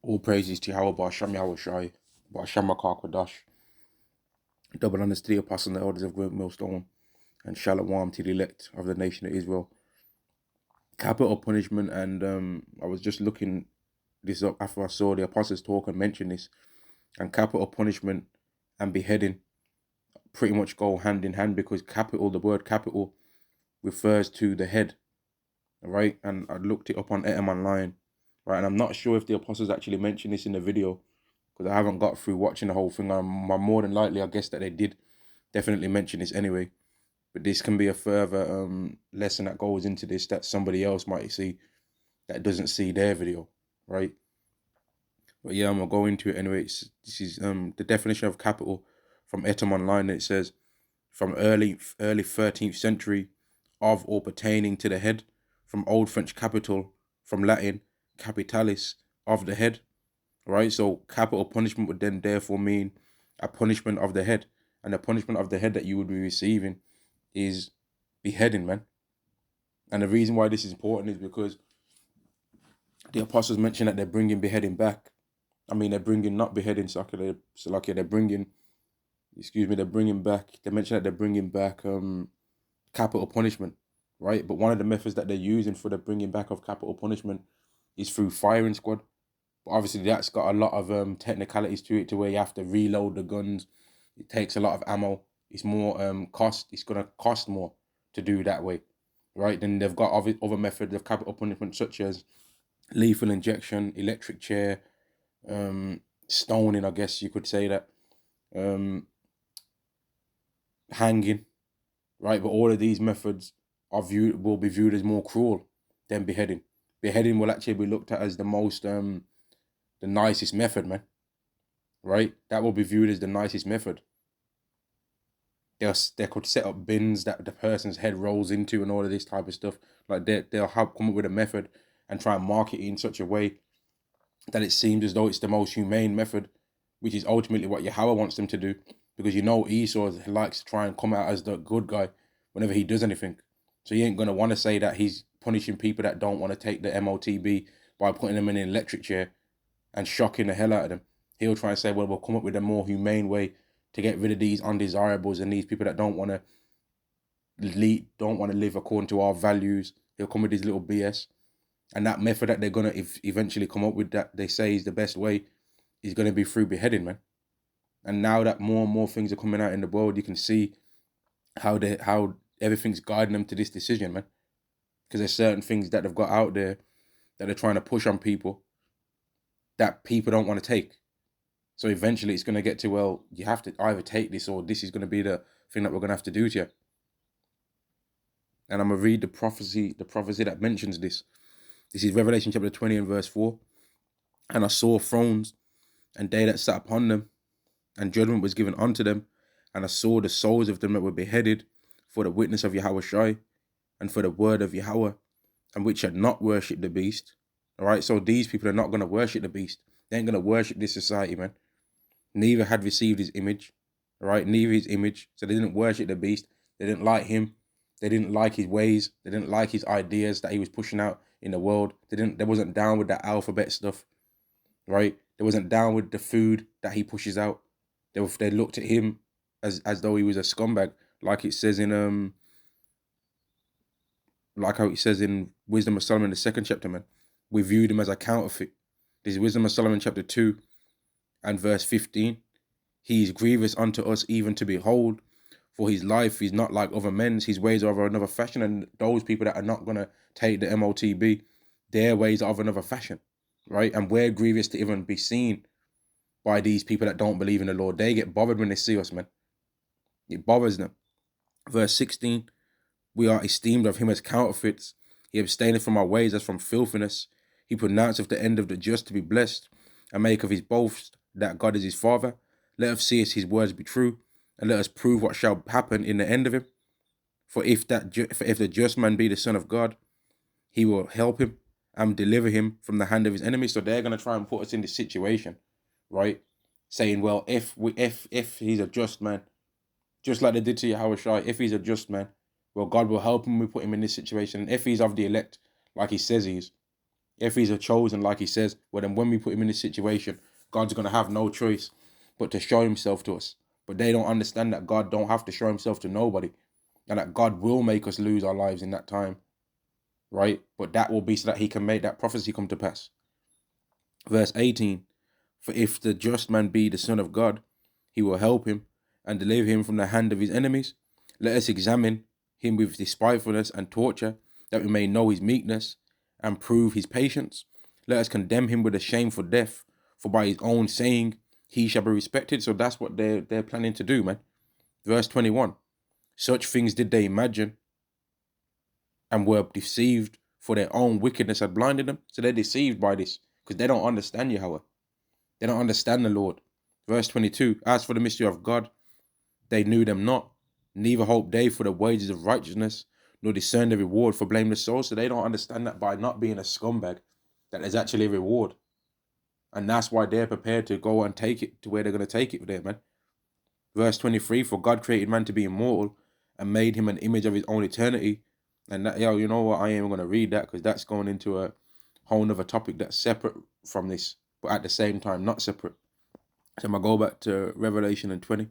All praises to Yahweh Ba'Shem Yahweh Shai, Ba'Shem Makar double honors to the apostles and the elders of Great Millstone, and shalom to the elect of the nation of Israel. Capital punishment, and I was just looking this up after I saw the apostles talk and mention this, and capital punishment and beheading pretty much go hand in hand, because capital, the word capital, refers to the head, right? And I looked it up on Etam Online, right? And I'm not sure if the apostles actually mentioned this in the video, because I haven't got through watching the whole thing. I'm more than likely, I guess, that they did definitely mention this anyway. But this can be a further lesson that goes into this that somebody else might see that doesn't see their video, right? But yeah, I'm gonna go into it anyway. This is the definition of capital from Etam Online. It says from early 13th century, of or pertaining to the head, from Old French capital, from Latin capitalis, of the head. Right, so capital punishment would then therefore mean a punishment of the head, and the punishment of the head that you would be receiving is beheading, man. And the reason why this is important is because the apostles mention that they're bringing beheading back. I mean, they're bringing not beheading, they're bringing, they're bringing back. They mention that they're bringing back capital punishment, right? But one of the methods that they're using for the bringing back of capital punishment is through firing squad. But obviously that's got a lot of technicalities to it, to where you have to reload the guns. It takes a lot of ammo. It's more cost. It's gonna cost more to do that way, right? Then they've got other methods of capital punishment, such as lethal injection, electric chair, stoning. I guess you could say that, hanging, right? But all of these methods will be viewed as more cruel than beheading. Beheading will actually be looked at as the most the nicest method, man. Right? That will be viewed as the nicest method. They could set up bins that the person's head rolls into and all of this type of stuff. Like they'll help come up with a method and try and market it in such a way that it seems as though it's the most humane method, which is ultimately what Yahweh wants them to do. Because Esau likes to try and come out as the good guy whenever he does anything. So he ain't gonna want to say that he's punishing people that don't want to take the MOTB by putting them in an electric chair and shocking the hell out of them. He'll try and say, well, we'll come up with a more humane way to get rid of these undesirables and these people that don't want to live according to our values. He'll come with his little BS. And that method that they're going to eventually come up with, that they say is the best way, is going to be through beheading, man. And now that more and more things are coming out in the world, you can see how everything's guiding them to this decision, man. Because there's certain things that they've got out there that they're trying to push on people that people don't want to take. So eventually it's going to get to, well, you have to either take this or this is going to be the thing that we're going to have to do to you. And I'm going to read the prophecy that mentions this. This is Revelation chapter 20 and verse 4. And I saw thrones, and they that sat upon them, and judgment was given unto them. And I saw the souls of them that were beheaded for the witness of Yahweh Shai, and for the word of Yahweh, and which had not worshipped the beast. All right, so these people are not going to worship the beast. They ain't going to worship this society, man. Neither had received his image, right? Neither his image. So they didn't worship the beast. They didn't like him. They didn't like his ways. They didn't like his ideas that he was pushing out in the world. They wasn't down with that alphabet stuff, right? They wasn't down with the food that he pushes out. They looked at him as though he was a scumbag, like it says in like how it says in Wisdom of Solomon, the 2nd chapter, man. We viewed him as a counterfeit. This is Wisdom of Solomon chapter 2 and verse 15. He is grievous unto us even to behold, for his life is not like other men's. His ways are of another fashion. And those people that are not going to take the MOTB, their ways are of another fashion, right? And we're grievous to even be seen by these people that don't believe in the Lord. They get bothered when they see us, man. It bothers them. Verse 16, we are esteemed of him as counterfeits. He abstaineth from our ways as from filthiness. He pronounceth the end of the just to be blessed, and make of his boast that God is his father. Let us see his words be true, and let us prove what shall happen in the end of him. For if the just man be the son of God, he will help him and deliver him from the hand of his enemies. So they're going to try and put us in this situation, right? Saying, well, if he's a just man, just like they did to Yahweh Shai, if he's a just man, well, God will help him. We put him in this situation. And if he's of the elect, like he says he is, If he's a chosen, like he says, well then when we put him in this situation, God's going to have no choice but to show himself to us. But they don't understand that God don't have to show himself to nobody, and that God will make us lose our lives in that time, right? But that will be so that he can make that prophecy come to pass. Verse 18, for if the just man be the son of God, he will help him and deliver him from the hand of his enemies. Let us examine him with despitefulness and torture, that we may know his meekness and prove his patience. Let us condemn him with a shameful death, for by his own saying he shall be respected. So that's what they're planning to do, man. Verse 21, such things did they imagine and were deceived, for their own wickedness had blinded them. So they're deceived by this because they don't understand Yahweh. They don't understand the Lord. Verse 22, as for the mystery of God, they knew them not, neither hoped they for the wages of righteousness, nor discerned the reward for blameless souls. So they don't understand that by not being a scumbag, that there's actually a reward. And that's why they're prepared to go and take it to where they're going to take it there, man. Verse 23, for God created man to be immortal and made him an image of his own eternity. And that, you know what, I ain't going to read that because that's going into a whole nother topic that's separate from this, but at the same time not separate. So I'm going to go back to Revelation and 20.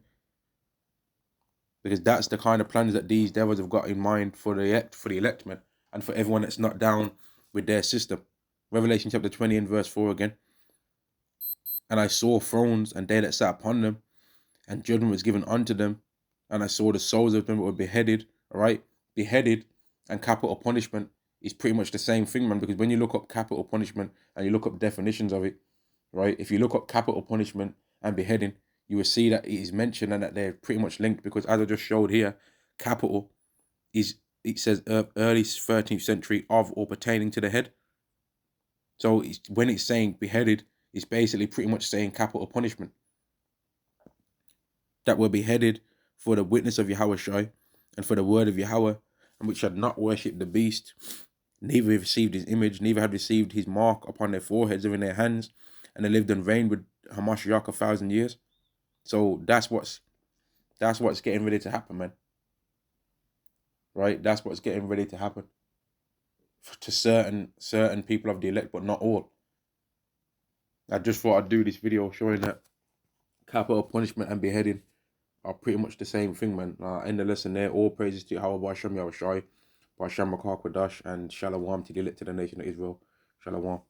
Because that's the kind of plans that these devils have got in mind for the elect, man, and for everyone that's not down with their system. Revelation chapter 20 and verse 4 again. And I saw thrones, and they that sat upon them, and judgment was given unto them. And I saw the souls of them that were beheaded. All right, beheaded and capital punishment is pretty much the same thing, man. Because when you look up capital punishment and you look up definitions of it, right? If you look up capital punishment and beheading, you will see that it is mentioned and that they're pretty much linked, because as I just showed here, capital is, it says early 13th century of or pertaining to the head. So when it's saying beheaded, it's basically pretty much saying capital punishment. That were beheaded for the witness of Yahweh Shai and for the word of Yahweh, and which had not worshipped the beast, neither received his image, neither had received his mark upon their foreheads or in their hands, and they lived and reigned with Hamashiach 1,000 years. So that's what's getting ready to happen, man. Right? That's what's getting ready to happen to certain people of the elect, but not all. I just thought I'd do this video showing that capital punishment and beheading are pretty much the same thing, man. End the lesson there. All praises to Yahweh, Ba'ashem Yahushai, Ba'ashem Makar Kodash, and Shalom to the elect to the nation of Israel. Shalom.